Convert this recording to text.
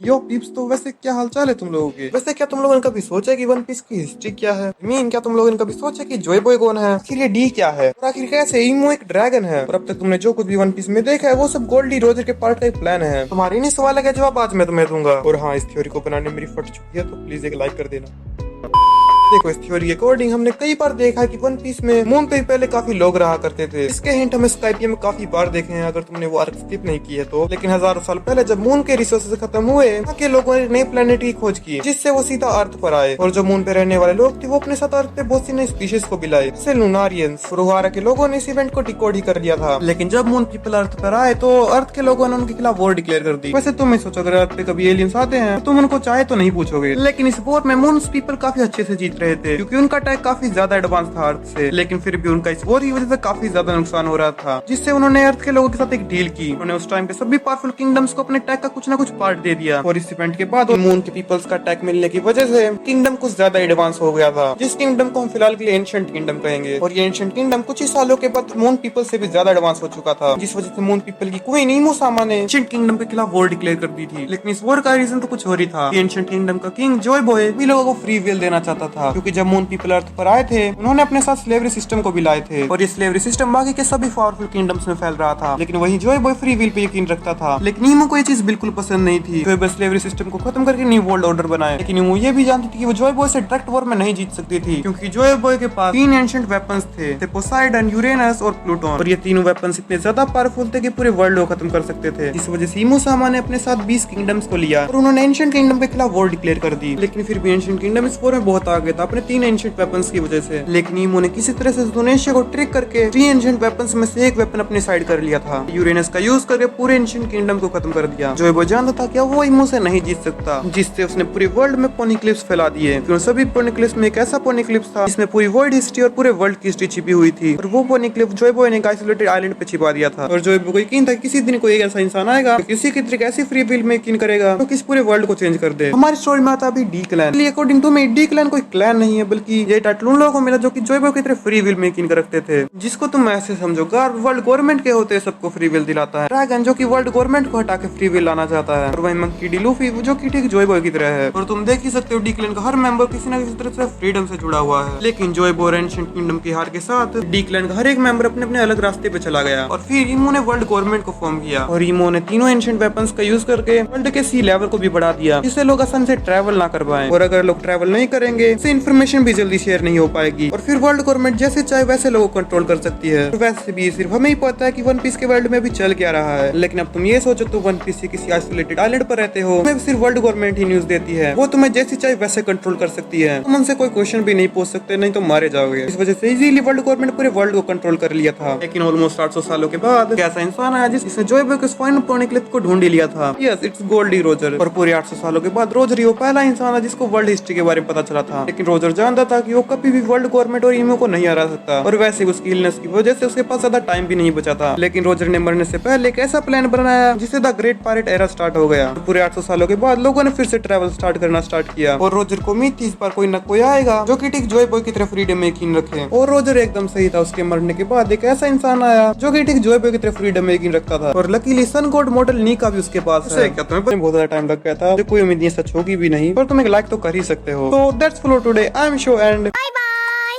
यो peeps, तो वैसे क्या हालचाल है तुम लोगों के? वैसे क्या तुम लोगों ने कभी सोचा कि वन पीस की हिस्ट्री क्या है? क्या तुम लोगों ने कभी सोचा कि जोय बॉय कौन है? आखिर ये डी क्या है? और आखिर कैसे इमो एक ड्रैगन है? और अब तक तुमने जो कुछ भी वन पीस में देखा है वो सब गोल्डी रोजर के पार्ट का एक प्लान है। तुम्हारे इन्हीं सवाल का जवाब आज मैं तुम्हें दूंगा। और हाँ, इस थ्योरी को बनाने में मेरी फट चुकी है, तो प्लीज एक लाइक कर देना। देखो, इस थ्योरी के अकॉर्डिंग हमने कई बार देखा कि वन पीस में मून पे पहले काफी लोग रहा करते थे। इसके हिंट हमें स्काइपिया में काफी बार देखे हैं, अगर तुमने वो आर्क स्किप नहीं की है तो। लेकिन हजारों साल पहले जब मून के रिसोर्सेज खत्म हुए, वहाँ के लोगों ने नए प्लेनेट की खोज की, जिससे वो सीधा अर्थ पर आए। और जो मून पे रहने वाले लोग थे वो अपने साथ अर्थ पे बहुत सी नई स्पीशीज को भी लाए, जैसे लूनारियंस। रुहारा के लोगों ने इस इवेंट को डिकोड ही कर दिया था। लेकिन जब मून पीपल अर्थ पर आए तो अर्थ के लोगों ने उनके खिलाफ वॉर डिक्लेयर कर दी। वैसे तुम सोचो, अगर अर्थ पे कभी एलियंस आते हैं तो तुम उनको चाहे तो नहीं पूछोगे। लेकिन इस वॉर में मून पीपल काफी अच्छे से जीत रहे थे, क्योंकि उनका अटैक काफी ज्यादा एडवांस था अर्थ से। लेकिन फिर भी उनका इस वॉर की वजह से काफी ज्यादा नुकसान हो रहा था, जिससे उन्होंने अर्थ के लोगों के साथ एक डील की। उन्होंने उस टाइम पे सभी पावरफुल किंगडम्स को अपने अटैक का कुछ ना कुछ पार्ट दे दिया। और इस इवेंट के बाद मून के पीपल्स का अटैक मिलने की वजह से किंगडम कुछ ज्यादा एडवांस हो गया था, जिस किंगडम को हम फिलहाल के लिए एंशिएंट किंगडम कहेंगे। और ये एंशिएंट किंगडम कुछ ही सालों के बाद मून पीपल से भी ज्यादा एडवांस हो चुका था, जिस वजह से मून पीपल की क्वीन इमो सामा ने एंशिएंट किंगडम के खिलाफ वॉर डिक्लेयर कर दी थी। लेकिन इस वॉर का रीजन तो कुछ और ही था। एंशिएंट किंगडम का किंग जॉय बॉय भी लोगों को फ्री विल देना चाहता था, क्योंकि जब मून पीपल अर्थ पर आए थे उन्होंने अपने साथ स्लेवरी सिस्टम को भी लाए थे। और ये स्लेवरी सिस्टम बाकी के सभी पावरफुल किंगडम्स में फैल रहा था। लेकिन वही Joy boy free will pay यकीन रखता था। लेकिन इमो को ये चीज बिल्कुल पसंद नहीं थी। जॉय बॉय स्लेवरी सिस्टम को खत्म करके न्यू वर्ल्ड ऑर्डर बनाए। लेकिन इमो ये भी जानती थी कि वो जॉय बॉय से डायरेक्ट वॉर में नहीं जीत सकती थी, क्योंकि जॉय बॉय के पास 3 एंशिएंट वेपन्स थे, पोसाइडन, यूरेनस और प्लूटोन। और ये तीनों वेपन्स इतने ज्यादा पावरफुल थे कि पूरे वर्ल्ड को खत्म कर सकते थे। इस वजह से इमो सामा ने अपने साथ 20 किंगडम्स को लिया और उन्होंने एंशिएंट किंगडम के खिलाफ वॉर डिक्लेयर कर दी। लेकिन फिर भी एंशिएंट किंगडम इस वॉर में बहुत आगे था अपने 3 एंशिएंट वेपन्स की वजह से। लेकिन इमो ने किसी तरह से जुनेशिया को ट्रिक करके 3 एंशिएंट वेपन्स में से एक वेपन अपने साइड कर लिया था। यूरेनस का यूज करके पूरे एंशिएंट किंगडम को खत्म कर दिया। जो वो जानता था कि वो इमो से नहीं जीत सकता, जिससे उसने पूरे वर्ल्ड में पोनिक्लिप्स फैला दिए। फिर सभी पोनिक्लिप्स में एक ऐसा पोनिक्लिप्स था जिसमें पूरी वर्ल्ड हिस्ट्री और पूरे वर्ल्ड की हिस्ट्री छिपी हुई थी। और वो पोनिक्लिप्स जॉय बॉय ने एक आइसोलेटेड आइलैंड पे छिपा दिया था। और जॉय बॉय को यकीन था कि किसी दिन कोई ऐसा इंसान आएगा, किसी की तरह ऐसी फ्री विल में यकीन करेगा तो किस पूरे वर्ल्ड को चेंज कर दे। हमारी स्टोरी में आता अभी D clan. According to me D clan कोई क्लैन नहीं है, बल्कि ये टाइटल उन लोगों को मिला जो कि जॉय बॉय की तरह फ्री विल में यकीन रखते थे, जिसको तुम ऐसे समझो वर्ल्ड गवर्नमेंट के होते सबको फ्री विल दिलाता है। ड्रैगन जो कि वर्ल्ड गवर्नमेंट को हटा के फ्री विल लाना चाहता है। और वही मंकी डी लूफी जो कि ठीक जॉय बॉय की तरह है। और तुम देख ही सकते हो डी क्लैन का हर मेंबर किसी न किसी तरह से फ्रीडम से जुड़ा हुआ है। लेकिन जॉय बॉय एंशिएंट किंगडम की हार के साथ डी क्लैन का हर एक मेंबर अपने अपने अलग रास्ते पे चला गया। और फिर इमो ने वर्ल्ड गवर्नमेंट को फॉर्म किया। और इमो ने तीनों एंशिएंट वेपन्स का यूज करके वर्ल्ड के सी लेवल को भी बढ़ा दिया, जिससे लोग आसानी से ट्रैवल ना कर पाए। और अगर लोग ट्रैवल नहीं करेंगे तो इन्फॉर्मेशन भी जल्दी शेयर नहीं हो पाएगी। और फिर वर्ल्ड गवर्नमेंट जैसे चाहे वैसे लोगों को कंट्रोल कर सकती है। वैसे भी सिर्फ हमें ही पता है कि वन पीस के वर्ल्ड में भी चल क्या रहा है। लेकिन अब तुम ये सोचो, तो वन पीस किसी आइसोलेटेड आइलैंड पर रहते हो, तुम्हें सिर्फ वर्ल्ड गवर्नमेंट ही न्यूज देती है। वो तुम्हें जैसी चाहे वैसे कंट्रोल कर सकती है। तुम उनसे कोई क्वेश्चन भी नहीं पूछ सकते, नहीं तो मारे जाओगे। इस वजह से इजीली वर्ल्ड गवर्नमेंट पूरे वर्ल्ड को कंट्रोल कर लिया था। लेकिन ऑलमोस्ट 800 सालों के बाद ऐसा इंसान आया जिसने जॉय बॉय के फाइनल पोनिक्लिप को ढूंढ लिया था। Yes, it's Gol D Roger. और पूरे 800 सालों के बाद रोजर ही वो पहला इंसान है जिसको वर्ल्ड हिस्ट्री के बारे में पता चला था। लेकिन रोजर जानता था कि वो कभी भी वर्ल्ड गवर्नमेंट और इमो को नहीं हरा सकता। और वैसे उसकी इलनेस की वजह से उसके पास ज्यादा टाइम भी नहीं बचा था। लेकिन रोजर ने मरने से पहले एक ऐसा प्लान बनाया जिससे the great pirate era start हो गया। पूरे 800 सालों के बाद लोगों ने फिर से ट्रैवल स्टार्ट करना स्टार्ट किया। और रोजर को उम्मीद थी इस बार कोई ना कोई आएगा जो कि ठीक जॉय बॉय की तरफ फ्रीडम में यकीन रखे। और रोजर एकदम सही था। उसके मरने के बाद एक ऐसा इंसान आया जो कि ठीक जॉय बॉय की तरफ फ्रीडम में यकीन रखता था। और लकीली सन गॉड मॉडल नीका भी उसके पास है। क्या तुम्हें बहुत ज्यादा टाइम लग गया था, जो कोई उम्मीद नहीं सच होगी भी नहीं, पर तुम एक लाइक तो कर ही सकते हो। तो that's for today. I am show and